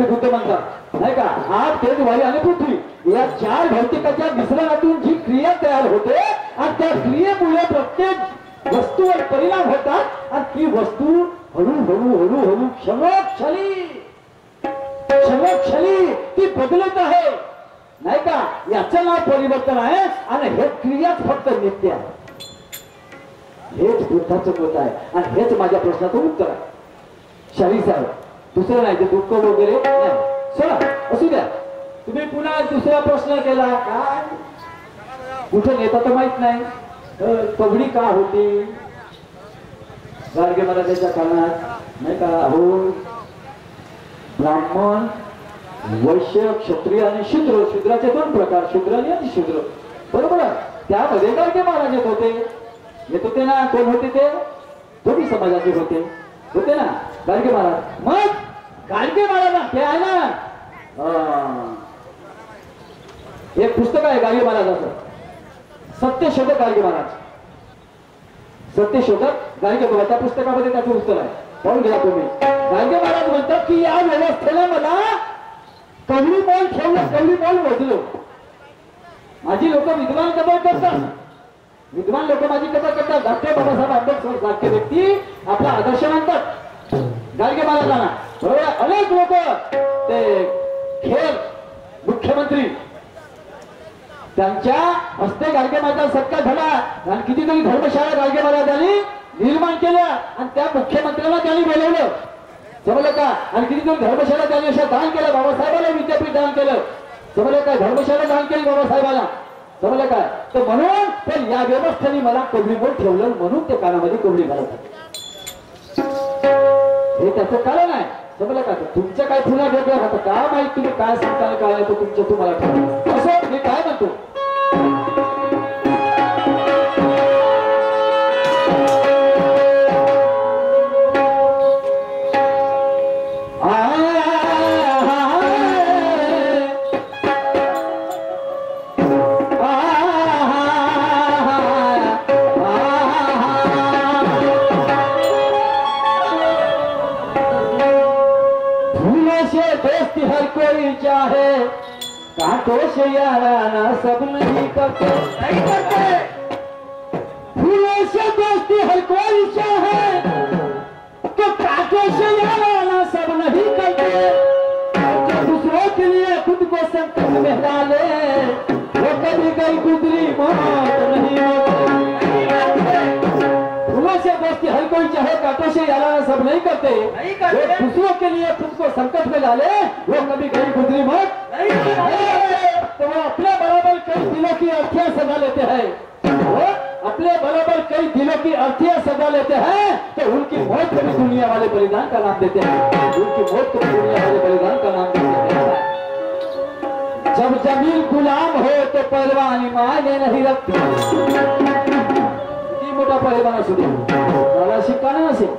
बुद्ध म्हणतात नाही का. आग, तेज, वायू आणि पृथ्वी या 4 भौतिकाच्या मिश्रणातून जी क्रिया तयार होते आणि त्या क्रियेमुळे प्रत्येक वस्तूवर परिणाम होतात आणि ती वस्तू हळूहळू हळूहळू क्षणोक्षणी ती बदलत आहे नाही का. याचं नाव परिवर्तन आहे आणि हे क्रियाच फक्त नित्य आहे. हेच बुद्धाचं मत आहे आणि हेच माझ्या प्रश्नाचं उत्तर आहे. शाही साहेब, दुसरं नाही ते दुःख वगैरे नाही. चला असू द्या. तुम्ही पुन्हा दुसरा प्रश्न केला काय कुठे नेता तर माहित नाही. पगडी का होती गाडगे महाराजांच्या काळात नाही का. हो, ब्राह्मण, वैश्य, क्षत्रिय आणि शूद्र. शूद्राचे 2 प्रकार, शूद्र आणि अतिशूद्र. बरोबर. त्यामध्ये गाडगे महाराज येत होते ना. कोण होते ते? दोन्ही समाजाचे होते ना गाडगे महाराज. मग गाडगे महाराज हे आहे ना, एक पुस्तक आहे गाडगे महाराजाचं, सत्यशोधक गाडगे महाराज. सत्यशोधक गाडगे महाराज, त्या पुस्तकामध्ये त्याचं उत्तर आहे. पाहून घ्या तुम्ही. गाडगे महाराज म्हणतात की या व्यवस्थेला मला कवडी मोल ठेवलं, कवडी मोल मोजलो. माझी लोक विद्वान कदर करतात, विद्वान लोक माझी कदर करतात. डॉक्टर बाबासाहेब आंबेडकर सारखे व्यक्ती आपला आदर्श मानतात गाडगे महाराजांना. बरोबर. अनेक लोक ते खेळ मुख्यमंत्री त्यांच्या हस्ते गाडगे महाराजांचा सत्कार झाला आणि कितीतरी धर्मशाळा गाडगे महाराजांनी निर्माण केल्या आणि त्या मुख्यमंत्र्यांना त्यांनी बोलवलं. समजलं का. आणि कितीतरी धर्मशाळा त्यांनी अशा दान केलं. बाबासाहेबांना विद्यापीठ दान केलं. समजलं काय. धर्मशाळा दान केली बाबासाहेबांना. समजलं काय. तर म्हणून तर या व्यवस्थेने मला कवडीवर ठेवलं म्हणून ते कानामध्ये कवडी घालत होते. हे त्याचं कारण आहे. समजलं का. तुमचं काय पुन्हा वेगळं राहतं का माहिती. तुम्ही काय सांगता काय नाही तो तुमचं तुम्हाला ठरवलं. असं मी काय म्हणतो. चाहे कांटों से याराना सब नहीं करते, नहीं करते. फूलों से दोस्ती हर कोई चाहे तो कांटों से याराना सब नहीं करते. जो दूसरों के लिए खुद को संकट में डाले वो कभी गई गुजरी मौत नहीं होती. फूलों से दोस्ती हर कोई चाहे कांटों से याराना सब नहीं करते. वो दूसरों के लिए खुद को संकट में डाले वो कभी गई गुजरी मौत नहीं होती. तो वो अपने बराबर कई दिलों की अर्थियां सजा लेते हैं. वो अपने बराबर कई दिलों की अर्थियां सजा लेते हैं तो उनकी मौत को भी दुनिया वाले बलिदान का नाम देते हैं. उनकी मौत को भी दुनिया वाले बलिदान का नाम देते हैं. जब जमीन गुलाम हो तो पहलवानी मायने नहीं रखती. मोठा पहलवान असू दे मला शिकाणं नसेल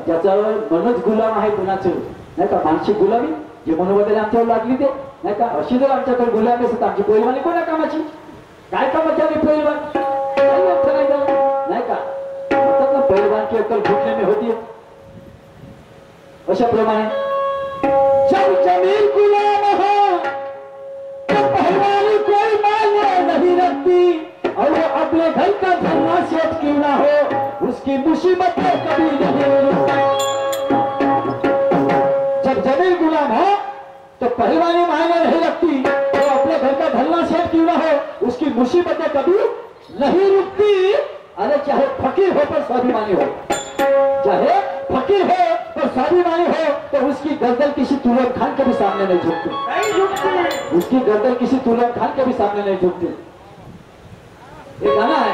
ज्याच्यावर मनच गुलाम आहे कुणाचं नाही का. मानसिक गुलामी जे मनोबद्दल आमच्यावर लागली ते नाही का. अशी जर आमच्याकडे गुलामी असेल तर आमची पहिलवानी कोणा कामाची. काय कामाची आम्ही पहिलवान काही अर्थ नाही त्याला नाही का. म्हणतात ना पहिलवान की अक्कल घुटने में होती. अशा प्रमाणे जब जमीन गुलाम हो तो पहलवानी कोई मायने नहीं रखती. और वो अपने घर का धरना सेठ क्यों ना हो उसकी मुसीबतें कभी नहीं रुकती. जब जमीन गुलाम हो तो पहलवानी मायने नहीं रखती. तो अपने घर का धरना सेठ क्यों ना हो उसकी मुसीबतें कभी नहीं रुकती. अरे चाहे फकीर हो पर स्वाभिमानी हो, चाहे फकीर हो पर स्वाभिमानी हो तो उसकी गर्दन किसी तुलम खान के भी सामने नहीं झुकती. उसकी गर्दन किसी तुलम खान के भी सामने नहीं झुकती. एक गाना है